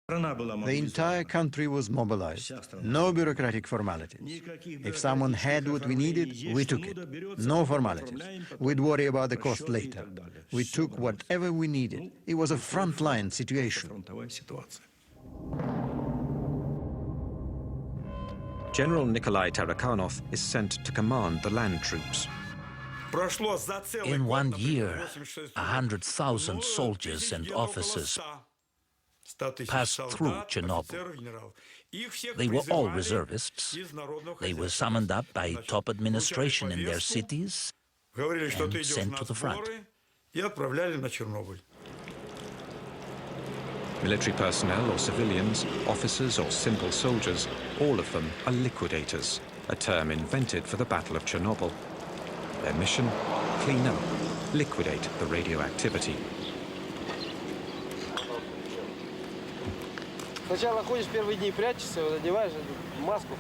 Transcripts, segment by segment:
The entire country was mobilized. No bureaucratic formalities. If someone had what we needed, we took it. No formalities. We'd worry about the cost later. We took whatever we needed. It was a frontline situation. General Nikolai Tarakanov is sent to command the land troops. In 1 year, 100,000 soldiers and officers passed through Chernobyl. They were all reservists. They were summoned up by top administration in their cities and sent to the front. Military personnel or civilians, officers or simple soldiers, all of them are liquidators, a term invented for the Battle of Chernobyl. Their mission? Clean up, liquidate the radioactivity. Сначала ходишь первые дни, прячешься, вот, одеваешь маску,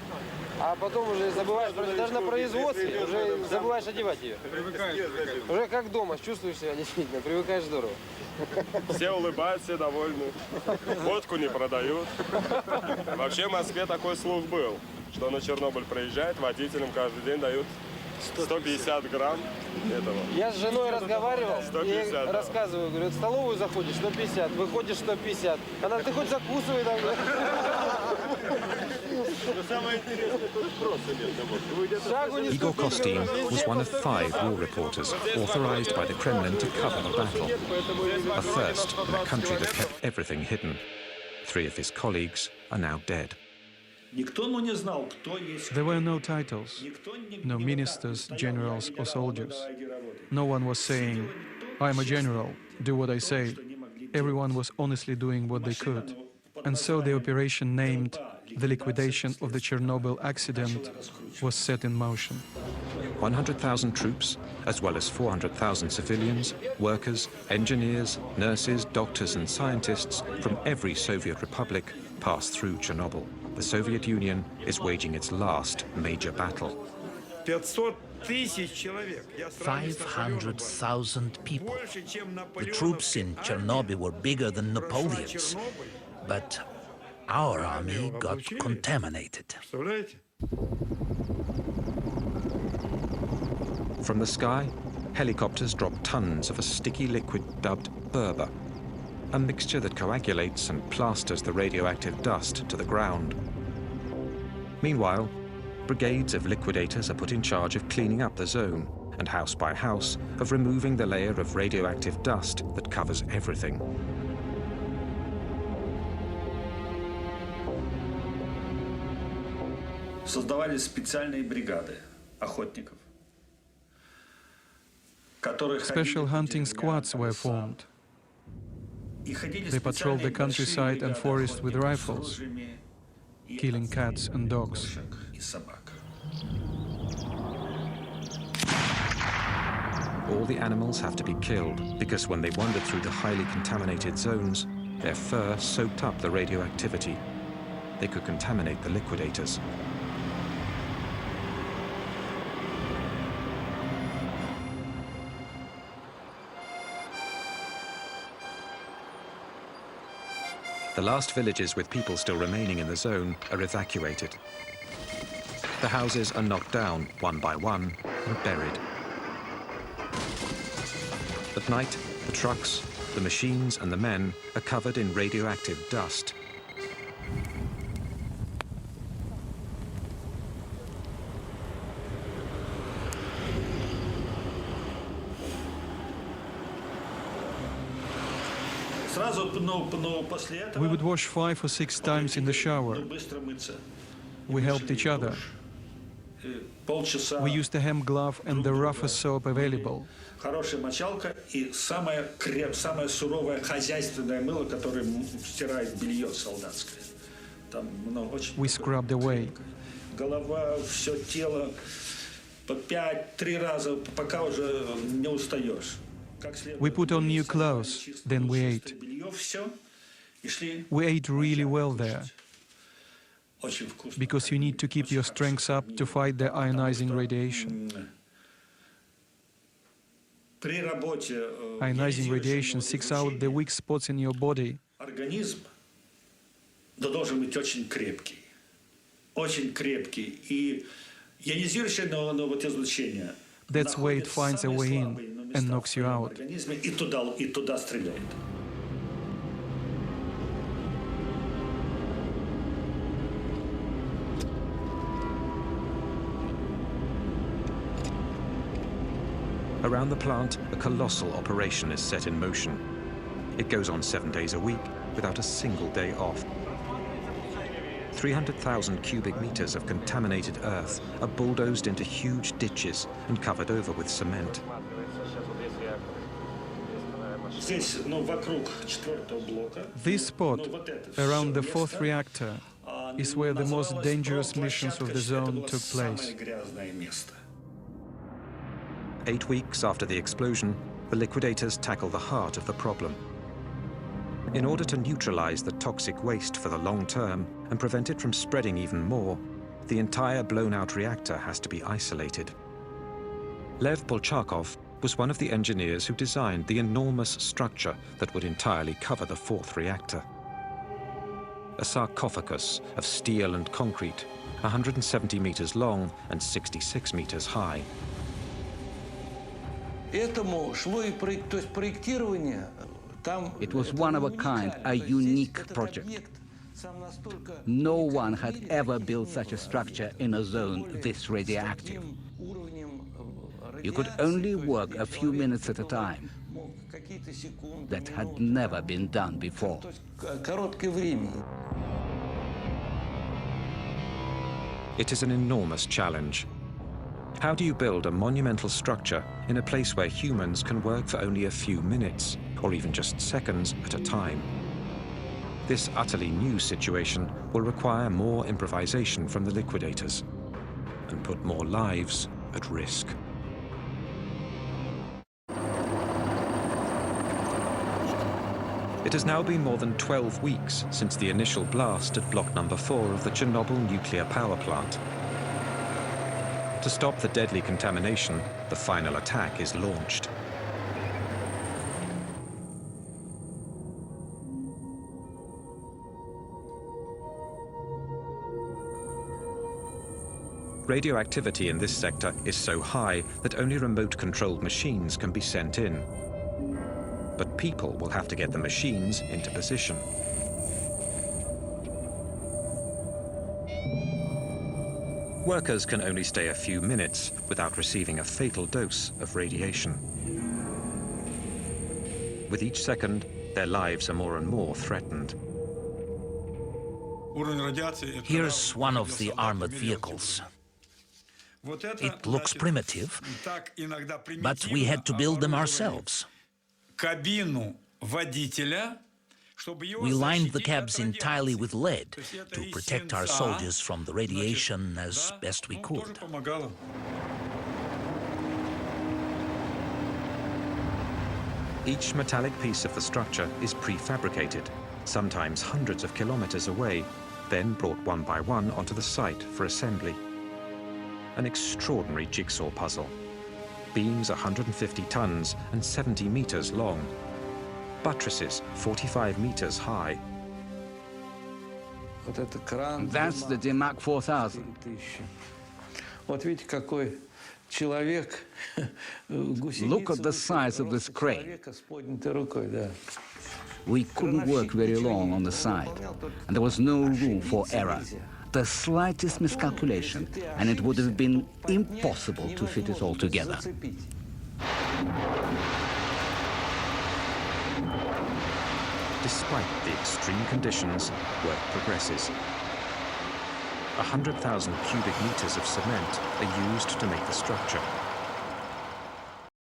а потом уже забываешь, даже на производстве уже забываешь одевать ее. Уже как дома, чувствуешь себя действительно, привыкаешь здорово. Все улыбаются, все довольны. Водку не продают. Вообще в Москве такой слух был, что на Чернобыль приезжает, водителям каждый день дают 150 грамм этого. Я с женой разговаривал 150, и да. рассказываю, говорю, в столовую заходишь 150, выходишь 150. Она, ты хоть закусывай там. Igor Kostin was one of 5 war reporters authorized by the Kremlin to cover the battle. A first in a country that kept everything hidden. 3 of his colleagues are now dead. There were no titles, no ministers, generals or soldiers. No one was saying, I'm a general, do what I say. Everyone was honestly doing what they could. And so the operation named the liquidation of the Chernobyl accident was set in motion. 100,000 troops, as well as 400,000 civilians, workers, engineers, nurses, doctors and scientists from every Soviet republic passed through Chernobyl. The Soviet Union is waging its last major battle. 500,000 people. The troops in Chernobyl were bigger than Napoleon's, but our army got contaminated. From the sky, helicopters dropped tons of a sticky liquid dubbed Berber, a mixture that coagulates and plasters the radioactive dust to the ground. Meanwhile, brigades of liquidators are put in charge of cleaning up the zone and house by house of removing the layer of radioactive dust that covers everything. Создавались специальные бригады охотников. Special hunting squads were formed. They patrolled the countryside and forest with rifles, killing cats and dogs. All the animals have to be killed because when they wandered through the highly contaminated zones, their fur soaked up the radioactivity. They could contaminate the liquidators. The last villages with people still remaining in the zone are evacuated. The houses are knocked down one by one and buried. At night, the trucks, the machines and the men are covered in radioactive dust. We would wash 5 or 6 times in the shower. We helped each other. We used a hemp glove and the roughest soap available. Хорошая мочалка и самое суровое хозяйственное мыло, которое стирает белье солдатское. Там очень. We scrubbed away. Голова, все тело по 5-3 раза, пока уже не устаешь. We put on new clothes, then we ate. We ate really well there, because you need to keep your strength up to fight the ionizing radiation. Ionizing radiation seeks out the weak spots in your body но должен быть очень крепкий. Очень крепкий. И ионизирующее излучение That's where it finds a way in and knocks you out. И туда стреляет. Around the plant, a colossal operation is set in motion. It goes on 7 days a week without a single day off. 300,000 cubic meters of contaminated earth are bulldozed into huge ditches and covered over with cement. This spot, around the fourth reactor, is where the most dangerous missions of the zone took place. 8 weeks after the explosion, the liquidators tackle the heart of the problem. In order to neutralize the toxic waste for the long term and prevent it from spreading even more, the entire blown-out reactor has to be isolated. Lev Bolchakov was one of the engineers who designed the enormous structure that would entirely cover the fourth reactor. A sarcophagus of steel and concrete, 170 meters long and 66 meters high. It was one of a kind, a unique project. No one had ever built such a structure in a zone this radioactive. You could only work a few minutes at a time. That had never been done before. It is an enormous challenge. How do you build a monumental structure in a place where humans can work for only a few minutes, or even just seconds at a time? This utterly new situation will require more improvisation from the liquidators and put more lives at risk. It has now been more than 12 weeks since the initial blast at block number 4 of the Chernobyl nuclear power plant. To stop the deadly contamination, the final attack is launched. Radioactivity in this sector is so high that only remote-controlled machines can be sent in. But people will have to get the machines into position. Workers can only stay a few minutes without receiving a fatal dose of radiation. With each second, their lives are more and more threatened. Here's one of the armored vehicles. It looks primitive, but we had to build them ourselves. We lined the cabs entirely with lead to protect our soldiers from the radiation as best we could. Each metallic piece of the structure is prefabricated, sometimes hundreds of kilometers away, then brought one by one onto the site for assembly. An extraordinary jigsaw puzzle. Beams 150 tons and 70 meters long. Buttresses 45 meters high. That's the Dimac 4000. Look at the size of this crane. We couldn't work very long on the side, and there was no room for error. The slightest miscalculation, and it would have been impossible to fit it all together. Despite the extreme conditions, work progresses. 100,000 cubic meters of cement are used to make the structure.